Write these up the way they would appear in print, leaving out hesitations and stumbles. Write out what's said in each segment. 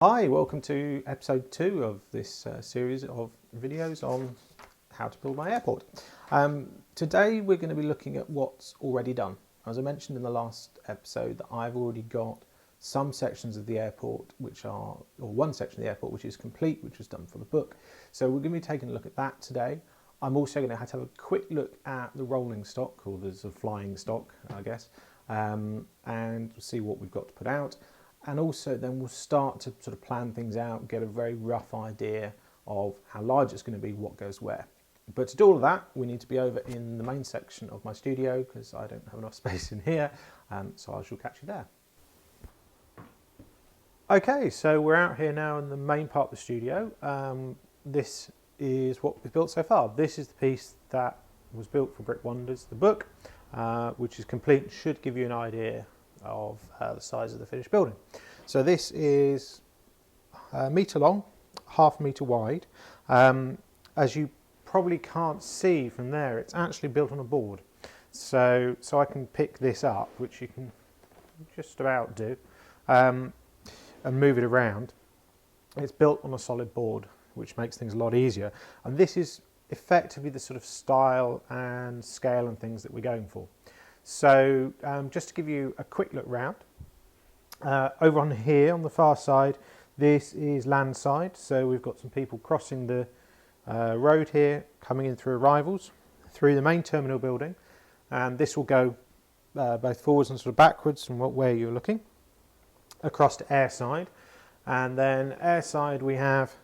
Hi, welcome to episode 2 of this series of videos on how to build my airport. Today we're going to be looking at what's already done. As I mentioned in the last episode, that I've already got some sections of the airport or one section of the airport which is complete, which was done for the book. So we're going to be taking a look at that today. I'm also going to have a quick look at the rolling stock, or the sort of flying stock, I guess, and see what we've got to put out. And also then we'll start to sort of plan things out, get a very rough idea of how large it's going to be, what goes where. But to do all of that, we need to be over in the main section of my studio because I don't have enough space in here, so I shall catch you there. Okay, so we're out here now in the main part of the studio. This is what we've built so far. This is the piece that was built for Brick Wonders, the book, which is complete and should give you an idea of the size of the finished building. So this is a metre long, half a metre wide. As you probably can't see from there, it's actually built on a board. So I can pick this up, which you can just about do, and move it around. It's built on a solid board, which makes things a lot easier. And this is effectively the sort of style and scale and things that we're going for. So just to give you a quick look round, over on here on the far side, this is land side. So we've got some people crossing the road here, coming in through arrivals, through the main terminal building. And this will go both forwards and sort of backwards from where you're looking, across to airside. And then airside we have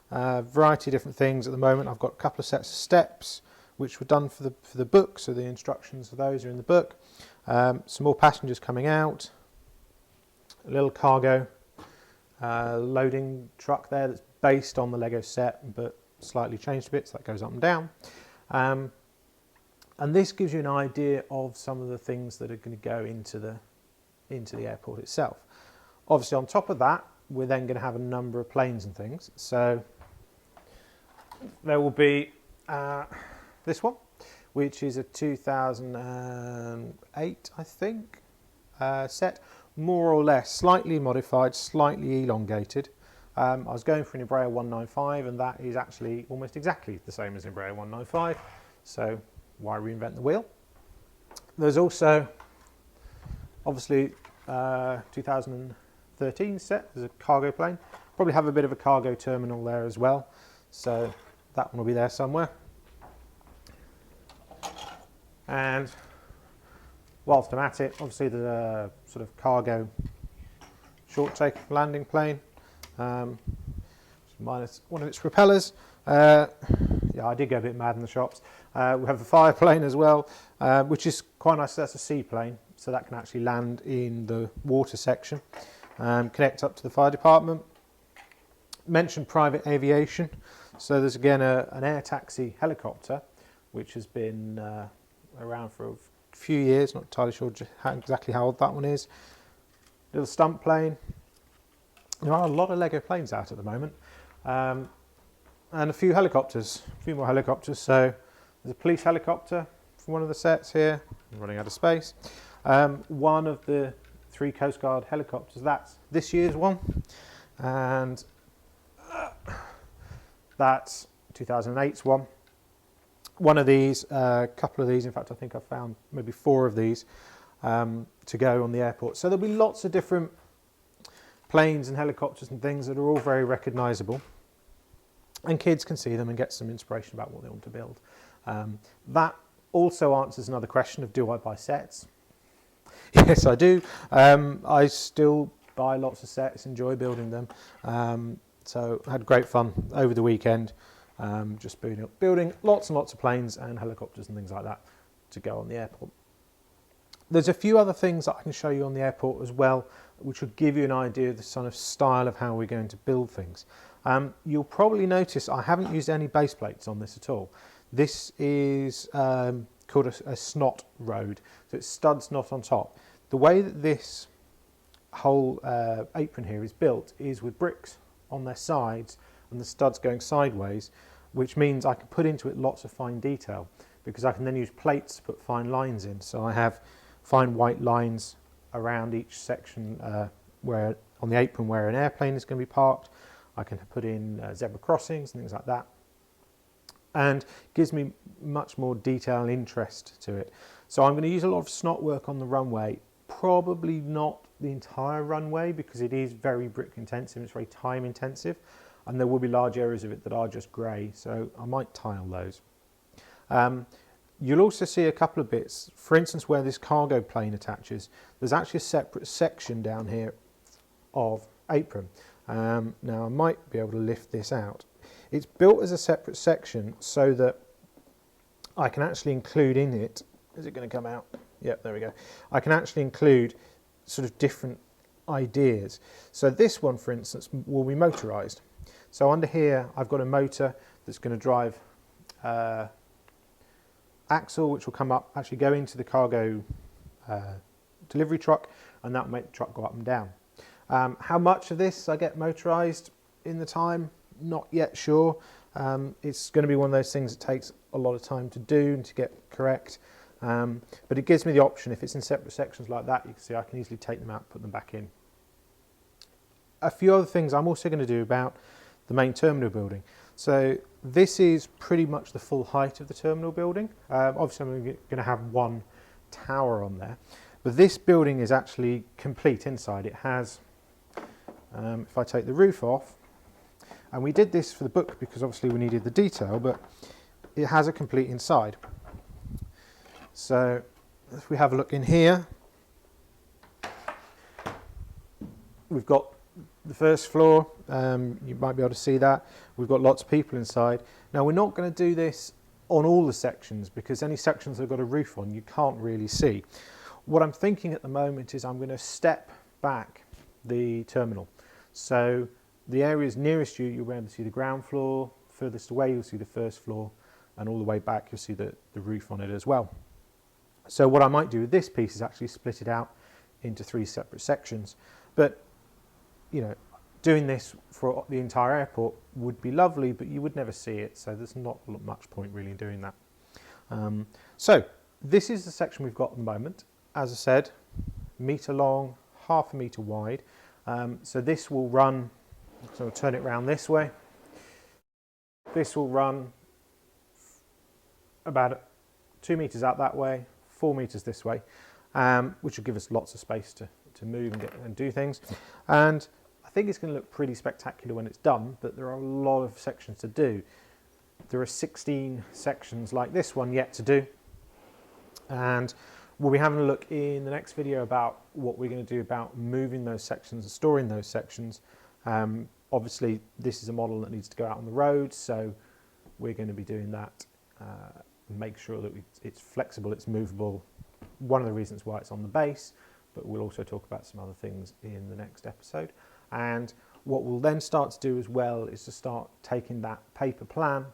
a variety of different things at the moment. I've got a couple of sets of steps which were done for the book, so the instructions for those are in the book. Some more passengers coming out, a little cargo loading truck there that's based on the Lego set but slightly changed a bit, so that goes up and down. And this gives you an idea of some of the things that are going to go into the airport itself. Obviously on top of that, we're then going to have a number of planes and things. So there will be this one, which is a 2008, I think, set, more or less, slightly modified, slightly elongated. I was going for an Embraer 195, and that is actually almost exactly the same as Embraer 195, so why reinvent the wheel? There's also, obviously, 2013 set, there's a cargo plane. Probably have a bit of a cargo terminal there as well, so that one will be there somewhere. And whilst I'm at it, obviously there's a sort of cargo short take landing plane, minus one of its propellers. Yeah, I did go a bit mad in the shops. We have a fire plane as well, which is quite nice. That's a seaplane, so that can actually land in the water section, connect up to the fire department. Mentioned private aviation, so there's again an air taxi helicopter, which has been around for a few years, not entirely sure exactly how old that one is. Little stunt plane. There are a lot of Lego planes out at the moment, and a few helicopters, a few more helicopters. So there's a police helicopter from one of the sets here. I'm running out of space. One of the 3 Coast Guard helicopters, that's this year's one, and that's 2008's one. One of these, a couple of these, in fact I think I found maybe 4 of these to go on the airport. So there'll be lots of different planes and helicopters and things that are all very recognisable, and kids can see them and get some inspiration about what they want to build. That also answers another question of, do I buy sets? Yes, I do. I still buy lots of sets, enjoy building them. So I had great fun over the weekend. Just building lots and lots of planes and helicopters and things like that to go on the airport. There's a few other things that I can show you on the airport as well, which will give you an idea of the sort of style of how we're going to build things. You'll probably notice I haven't used any base plates on this at all. This is called a snot road, so it's studs not on top. The way that this whole apron here is built is with bricks on their sides and the studs going sideways, which means I can put into it lots of fine detail, because I can then use plates to put fine lines in. So I have fine white lines around each section where on the apron where an airplane is going to be parked. I can put in zebra crossings and things like that. And gives me much more detail and interest to it. So I'm going to use a lot of snot work on the runway, probably not the entire runway because it is very brick intensive, it's very time intensive, and there will be large areas of it that are just grey, so I might tile those. You'll also see a couple of bits, for instance where this cargo plane attaches, there's actually a separate section down here of apron. Now I might be able to lift this out. It's built as a separate section so that I can actually include in it, is it going to come out? Yep, there we go. I can actually include sort of different ideas. So this one, for instance, will be motorised. So under here, I've got a motor that's going to drive axle, which will come up, actually go into the cargo delivery truck, and that will make the truck go up and down. How much of this I get motorised in the time? Not yet sure. It's going to be one of those things that takes a lot of time to do and to get correct. But it gives me the option, if it's in separate sections like that, you can see I can easily take them out, put them back in. A few other things I'm also going to do about the main terminal building. So this is pretty much the full height of the terminal building. Obviously I'm going to have one tower on there, but this building is actually complete inside. It has, if I take the roof off, and we did this for the book because obviously we needed the detail, but it has a complete inside. So if we have a look in here, we've got the first floor, you might be able to see that. We've got lots of people inside. Now we're not going to do this on all the sections because any sections that have got a roof on you can't really see. What I'm thinking at the moment is I'm going to step back the terminal. So the areas nearest you, you'll be able to see the ground floor, furthest away you'll see the first floor, and all the way back you'll see the roof on it as well. So what I might do with this piece is actually split it out into 3 separate sections. But, you know, doing this for the entire airport would be lovely, but you would never see it, so there's not much point really in doing that. So this is the section we've got at the moment. As I said, metre long, half a metre wide. So this will run, so I'll turn it around this way. This will run about 2 metres out that way, 4 metres this way, which will give us lots of space to move and do things. And I think it's going to look pretty spectacular when it's done, but there are a lot of sections to do. There are 16 sections like this one yet to do, and we'll be having a look in the next video about what we're going to do about moving those sections and storing those sections. Obviously this is a model that needs to go out on the road, so we're going to be doing that, make sure that it's flexible, it's movable. One of the reasons why it's on the base, but we'll also talk about some other things in the next episode. And what we'll then start to do as well is to start taking that paper plan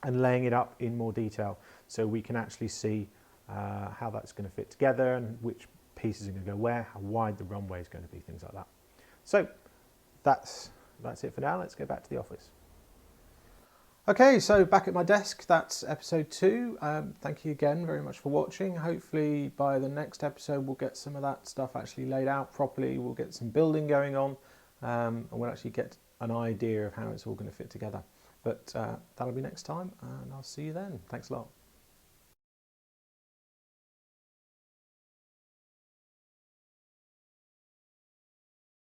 and laying it up in more detail so we can actually see how that's going to fit together and which pieces are going to go where, how wide the runway is going to be, things like that. So that's it for now. Let's go back to the office. Okay, so back at my desk, that's episode 2. Thank you again very much for watching. Hopefully by the next episode we'll get some of that stuff actually laid out properly, we'll get some building going on, and we'll actually get an idea of how it's all going to fit together. But that'll be next time, and I'll see you then. Thanks a lot.